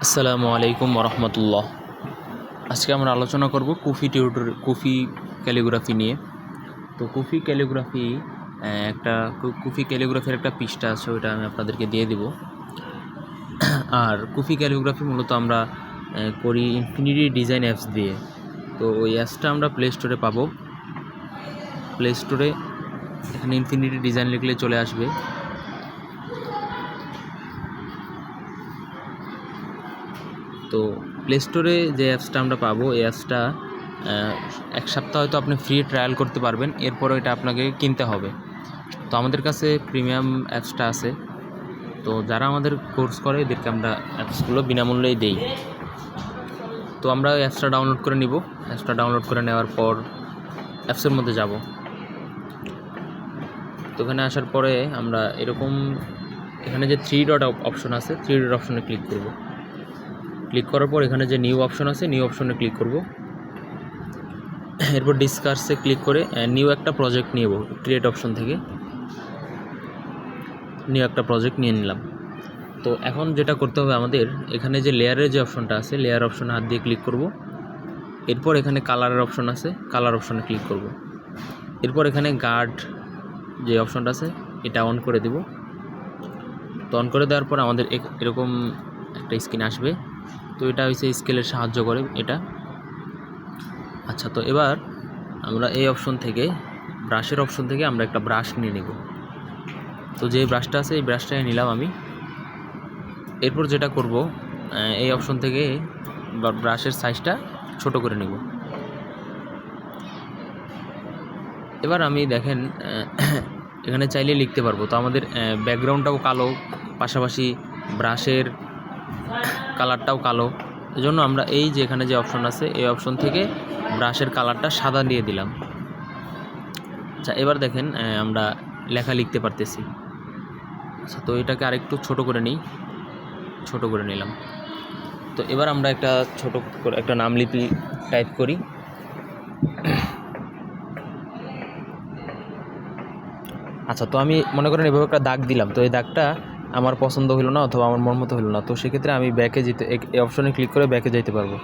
আসসালামু আলাইকুম রহমতুল্লাহ। আজকে আমরা আলোচনা করব কুফি ক্যালিগ্রাফি নিয়ে। তো কুফি ক্যালিগ্রাফির একটা পৃষ্ঠা আছে, ওটা আমি আপনাদেরকে দিয়ে দিব। আর কুফি ক্যালিগ্রাফি মূলত আমরা করি ইনফিনিটি ডিজাইন অ্যাপস দিয়ে। তো ওই অ্যাপসটা আমরা প্লে স্টোরে পাবো। প্লে স্টোরে এখানে ইনফিনিটি ডিজাইন লিখলে চলে আসবে। তো প্লে স্টোরে যে অ্যাপসটা আমরা পাবো, এই অ্যাপসটা এক সপ্তাহ হয়তো আপনি ফ্রি ট্রায়াল করতে পারবেন, এরপরে এটা আপনাকে কিনতে হবে। তো আমাদের কাছে প্রিমিয়াম অ্যাপসটা আছে। তো যারা আমাদের কোর্স করে এদেরকে আমরা অ্যাপসগুলো বিনামূল্যেই দেই। তো আমরা ওই অ্যাপসটা ডাউনলোড করে নিব। অ্যাপসটা ডাউনলোড করে নেওয়ার পর অ্যাপসের মধ্যে যাব। তো এখানে আসার পরে আমরা এখানে যে 3 ডট অপশন আছে, 3 ডট অপশনে ক্লিক করব। ক্লিক করার পর এখানে যে নিউ অপশন আছে, নিউ অপশনে ক্লিক করব। এরপর ডিসকাসে ক্লিক করে নিউ একটা প্রজেক্ট নেব। ক্রিয়েট অপশন থেকে নিউ একটা প্রজেক্ট নিয়ে নিলাম। তো এখন যেটা করতে হবে আমাদের, এখানে যে লেয়ারের যে অপশনটা আছে, লেয়ার অপশনে হাত দিয়ে ক্লিক করব। এরপর এখানে কালারের অপশন আছে, কালার অপশনে ক্লিক করব। এরপর এখানে গার্ড যে অপশনটা আছে, এটা অন করে দেব। তো অন করে দেওয়ার পর আমাদের এরকম একটা স্ক্রিন আসবে। তো এটা হচ্ছে স্কেলের সাহায্য করে এটা। আচ্ছা, তো এবার আমরা এই অপশন থেকে, ব্রাশের অপশন থেকে আমরা একটা ব্রাশ নিয়ে নেব। তো যে ব্রাশটা আছে, এই ব্রাশটাই নিলাম আমি। এরপর যেটা করব, এই অপশন থেকে ব্রাশের সাইজটা ছোট করে নেব। এবার আমি দেখেন এখানে চাইলে লিখতে পারবো। তো আমাদের ব্যাকগ্রাউন্ডটাও কালো, পাশাপাশি ব্রাশের কালারটাও কালো। এজন্য আমরা এই যে এখানে যে অপশন আছে, এই অপশন থেকে ব্রাশের কালারটা সাদা দিয়ে দিলাম। আচ্ছা, এবার দেখেন আমরা লেখা লিখতে পারতেছি। আচ্ছা, তো এটাকে আরেকটু ছোট করে নিই। ছোট করে নিলাম। তো এবার আমরা একটা নামলিপি টাইপ করি। আচ্ছা, তো আমি মনে করেন এভাবে একটা দাগ দিলাম। তো এই দাগটা আমার পছন্দ হলো না, অথবা আমার মন মতো হলো না। তো সেক্ষেত্রে আমি এই অপশনে ক্লিক করে ব্যাকে যেতে পারবো।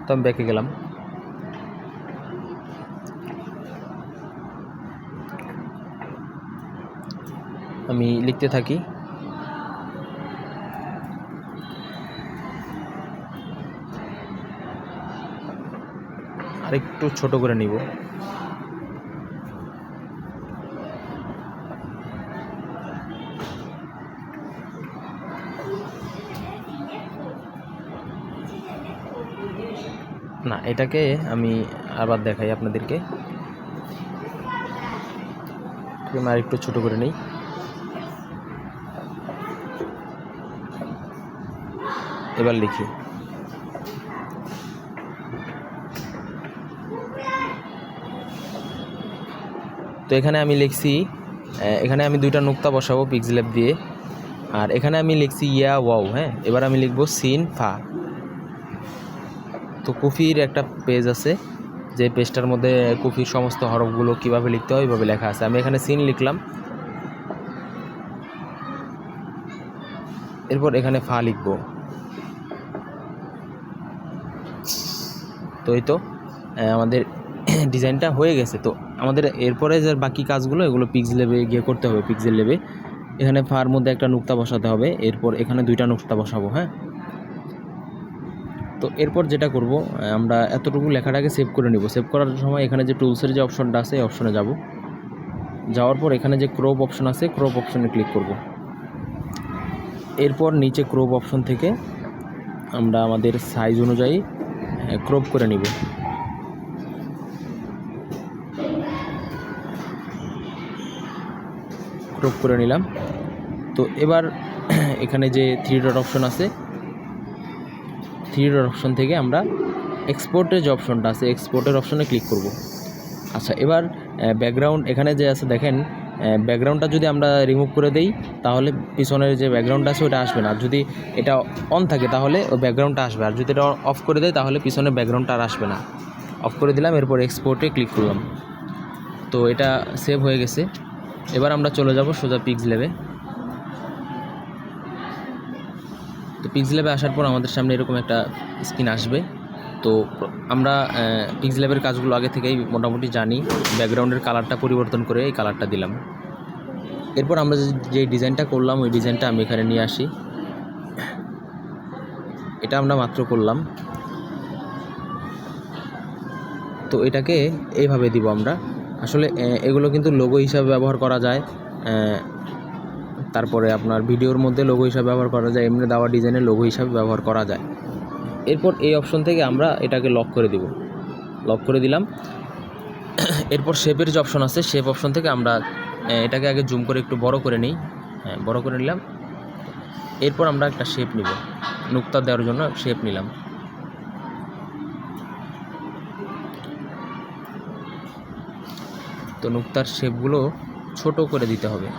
তো আমি ব্যাকে গেলাম। আমি লিখতে থাকি। আরেকটু ছোট করে নিব। না, এটাকে আমি আবার দেখাই আপনাদেরকে। আমি আরেকটু ছোট করে নিই। এবার লিখি। তো এখানে আমি লিখছি, এখানে আমি 2টা নুক্তা বসাবো পিক্সেল অ্যাপ দিয়ে। আর এখানে আমি লিখছি ইয়া ওয়াও। হ্যাঁ, এবার আমি লিখবো সিন ফা। তো কুফির একটা পেজ আছে, যে পেজটার মধ্যে কুফির সমস্ত হরফগুলো কীভাবে লিখতে হয় ওইভাবে লেখা আছে। আমি এখানে সিন লিখলাম। এরপর এখানে ফা লিখব। তো এই তো আমাদের ডিজাইনটা হয়ে গেছে। তো আমাদের এরপরে যে বাকি কাজগুলো, এগুলো পিক্সেল লেভে গিয়ে করতে হবে। পিক্সেল লেভে এখানে ফার মধ্যে একটা নুক্তা বসাতে হবে। এরপর এখানে 2টা নুক্তা বসাবো। হ্যাঁ, তো এরপর যেটা করব, আমরা এতটুকু লেখাটাকে সেভ করে নিব। সেভ করার সময় এখানে যে টুলসের যে অপশনটা আছে, এই অপশনে যাব। যাওয়ার পর এখানে যে ক্রপ অপশন আছে, ক্রপ অপশনে ক্লিক করব। এরপর নিচে ক্রপ অপশন থেকে আমরা আমাদের সাইজ অনুযায়ী ক্রপ করে নিব। ক্রপ করে নিলাম। তো এবার এখানে যে 3 ডট অপশন আছে, 3 ডট অপশন থেকে আমরা এক্সপোর্টের যে অপশনটা আছে, এক্সপোর্টের অপশনে ক্লিক করব। আচ্ছা, এবার ব্যাকগ্রাউন্ড এখানে যে আছে দেখেন, ব্যাকগ্রাউন্ডটা যদি আমরা রিমুভ করে দেই, তাহলে পিছনের যে ব্যাকগ্রাউন্ড আছে ওটা আসবে না। আর যদি এটা অন থাকে তাহলে ওই ব্যাকগ্রাউন্ডটা আসবে। আর যদি এটা অফ করে দেয় তাহলে পিছনের ব্যাকগ্রাউন্ডটা আর আসবে না। অফ করে দিলাম, এরপর এক্সপোর্টে ক্লিক করলাম। তো এটা সেভ হয়ে গেছে। এবার আমরা চলে যাব সোজা পিক্সেল লেভে। তো তো পিক্সেল্যাবে আসার পর আমাদের সামনে এরকম একটা স্ক্রিন আসবে। তো আমরা পিক্সেল্যাবের কাজগুলো আগে থেকেই মোটামুটি জানি, ব্যাকগ্রাউন্ডের কালারটা পরিবর্তন করে এই কালারটা দিলাম। এরপর আমরা যে ডিজাইনটা করলাম ওই ডিজাইনটা আমি এখানে নিয়ে আসি। এটা আমরা মাত্র করলাম, তো এটাকে এইভাবে দিব আমরা। আসলে এগুলো কিন্তু লোগো হিসাবে ব্যবহার করা যায়, তারপরে আপনার ভিডিওর মধ্যে লোগো হিসাবে ব্যবহার করা যায়, এমনি দেওয়া ডিজাইনের লোগো হিসাবে ব্যবহার করা যায়। এরপর এই অপশন থেকে আমরা এটাকে লক করে দিব, লক করে দিলাম। এরপর শেপের যে অপশন আছে শেপ অপশন থেকে আমরা এটাকে আগে জুম করে একটু বড় করে নিই। বড় করে নিলাম। এরপর আমরা একটা শেপ নিব, নুক্তা দেওয়ার জন্য শেপ নিলাম। তো নুক্তার শেপগুলো ছোট করে দিতে হবে।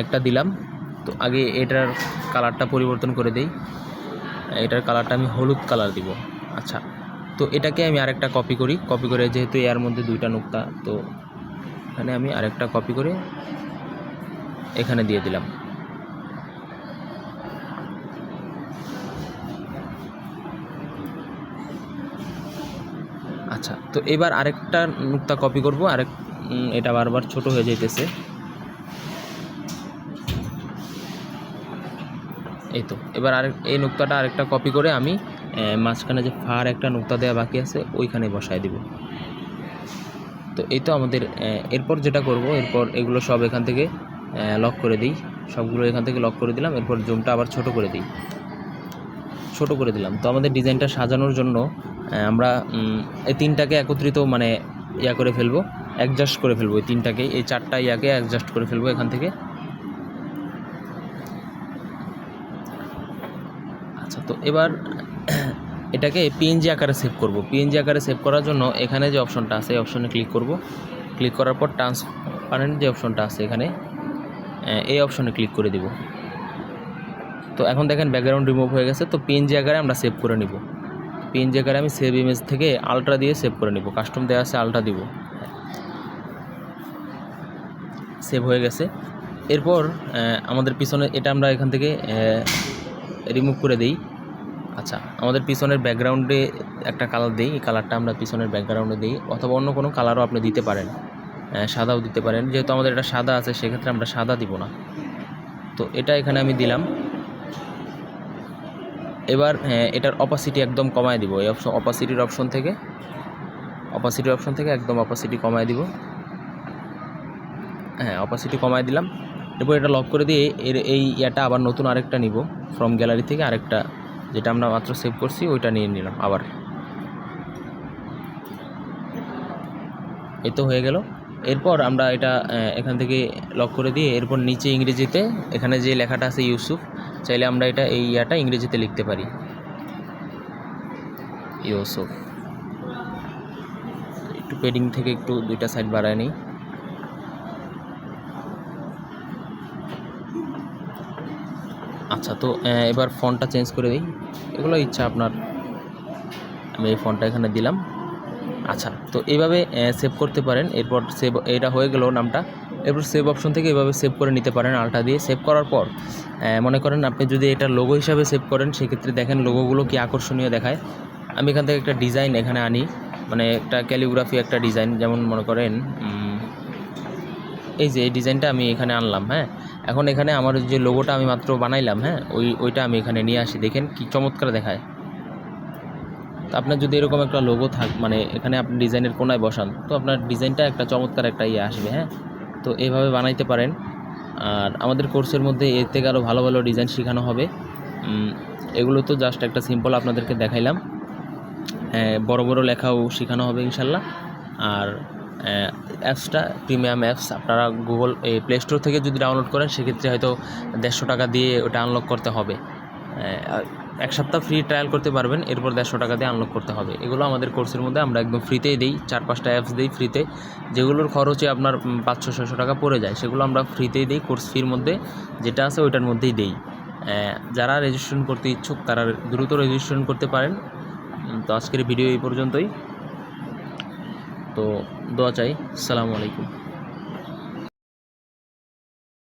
একটা দিলাম। তো আগে এটার কালারটা পরিবর্তন করে দেই, এটার কালারটা আমি হলুদ কালার দিব। আচ্ছা, তো এটাকে আমি আরেকটা কপি করি, কপি করে যেহেতু এর মধ্যে দুইটা নুক্তা, তো এখানে আমি আরেকটা কপি করে এখানে দিয়ে দিলাম। আচ্ছা, তো এবার আরেকটা নুক্তা কপি করব, এটা বারবার ছোট হয়ে যাইতেছে। এই তো এবার এই নুক্তাটা আরেকটা কপি করে আমি মাঝখানে যে ফার একটা নুক্তা দেওয়া বাকি আছে ওইখানে বসায় দিব। তো এই তো আমাদের এরপর যেটা করব, এরপর এগুলো সব এখান থেকে লক করে দিই, সবগুলো এখান থেকে লক করে দিলাম। এরপর জুমটা আবার ছোট করে দিই, ছোট করে দিলাম। তো আমাদের ডিজাইনটা সাজানোর জন্য আমরা এই তিনটাকে একত্রিত মানে ইয়া করে ফেলবো, অ্যাডজাস্ট করে ফেলবো এই তিনটাকে, এই চারটা ইয়াকে অ্যাডজাস্ট করে ফেলবো এখান থেকে। আচ্ছা, তো এবার এটাকে পিএনজি আকারে সেভ করব। পিএনজি আকারে সেভ করার জন্য এখানে যে অপশনটা আছে এই অপশনে ক্লিক করব। ক্লিক করার পর ট্রান্সপারেন্ট যে অপশনটা আছে এখানে এই অপশনে ক্লিক করে দিব। তো এখন দেখেন ব্যাকগ্রাউন্ড রিমুভ হয়ে গেছে। তো পিএনজি আকারে আমরা সেভ করে নিব। পিএনজি আকারে আমি সেভ ইমেজ থেকে আলট্রা দিয়ে সেভ করে নিব, কাস্টম দেওয়া আছে আলট্রা দিব। সেভ হয়ে গেছে। এরপর আমাদের পিছনে এটা আমরা এখান থেকে রিমুভ করে দিই। আচ্ছা, আমাদের পিছনের ব্যাকগ্রাউন্ডে একটা কালার দিই, এই কালারটা আমরা পিছনের ব্যাকগ্রাউন্ডে দিই, অথবা অন্য কোনো কালারও আপনি দিতে পারেন, সাদাও দিতে পারেন। যেহেতু আমাদের এটা সাদা আছে সেক্ষেত্রে আমরা সাদা দিব না। তো এটা এখানে আমি দিলাম। এবার এটার অপাসিটি একদম কমায় দিব, এই অপাসিটির অপশন থেকে একদম অপাসিটি কমায় দিব। অপাসিটি কমায় দিলাম। এরপর এটা লক করে দিয়ে এই ইয়াটা আবার নতুন আরেকটা নিব, ফ্রম গ্যালারি থেকে আরেকটা যেটা আমরা মাত্র সেভ করছি ওইটা নিয়ে নিলাম আবার। এই তো হয়ে গেল। এরপর আমরা এটা এখান থেকে লক করে দিয়ে এরপর নিচে ইংরেজিতে এখানে যে লেখাটা আছে ইউসুফ, চাইলে আমরা এই ইয়াটা ইংরেজিতে লিখতে পারি, ইউসুফ। একটু পেডিং থেকে একটু দুইটা সাইড বাড়ায় নিই। আচ্ছা, তো এবার ফন্টটা চেঞ্জ করে দিই, এগুলো ইচ্ছা আপনার। আমি এই ফন্টটা এখানে দিলাম। আচ্ছা, তো এইভাবে সেভ করতে পারেন। এরপর সেভ, এটা হয়ে গেল নামটা। এরপর সেভ অপশন থেকে এভাবে সেভ করে নিতে পারেন আলটা দিয়ে। সেভ করার পর মনে করেন আপনি যদি এটা লোগো হিসাবে সেভ করেন সেক্ষেত্রে দেখেন লোগোগুলো কি আকর্ষণীয় দেখায়। আমি এখান থেকে একটা ডিজাইন এখানে আনি, মানে একটা ক্যালিগ্রাফি একটা ডিজাইন, যেমন মনে করেন এই যে এই ডিজাইনটা আমি এখানে আনলাম। এখন এখানে আমার যে লোগোটা আমি মাত্র বানাইলাম, ওইটা আমি এখানে নিয়ে আসি, দেখেন কি চমৎকার দেখায়। তো আপনার যদি এরকম একটা লোগো মানে এখানে আপনি ডিজাইনের কোনায় বসান, তো আপনার ডিজাইনটা একটা চমৎকার একটা আসবে। তো এইভাবে বানাইতে পারেন। আর আমাদের কোর্সের মধ্যে এর থেকে আরও ভালো ভালো ডিজাইন শেখানো হবে। এগুলো তো জাস্ট একটা সিম্পল আপনাদেরকে দেখাইলাম, বড় বড় লেখাও শেখানো হবে ইনশাল্লাহ। আর অ্যাপসটা প্রিমিয়াম অ্যাপস, আপনারা গুগল প্লে স্টোর থেকে যদি ডাউনলোড করেন সেক্ষেত্রে হয়তো 150 টাকা দিয়ে ওটা আনলক করতে হবে। এক সপ্তাহ ফ্রি ট্রায়াল করতে পারবেন, এরপর 150 টাকা দিয়ে আনলক করতে হবে। এগুলো আমাদের কোর্সের মধ্যে আমরা একদম ফ্রিতেই দিই, 4-5টা অ্যাপস দিই ফ্রিতে, যেগুলোর খরচে আপনার 500-600 টাকা পড়ে যায়, সেগুলো আমরা ফ্রিতেই দিই। কোর্স ফির মধ্যে যেটা আছে ওইটার মধ্যেই দিই। যারা রেজিস্ট্রেশন করতে ইচ্ছুক তারা দ্রুত রেজিস্ট্রেশন করতে পারেন। তো আজকের ভিডিও এই পর্যন্তই। তো দোয়া চাই। আসসালামু আলাইকুম।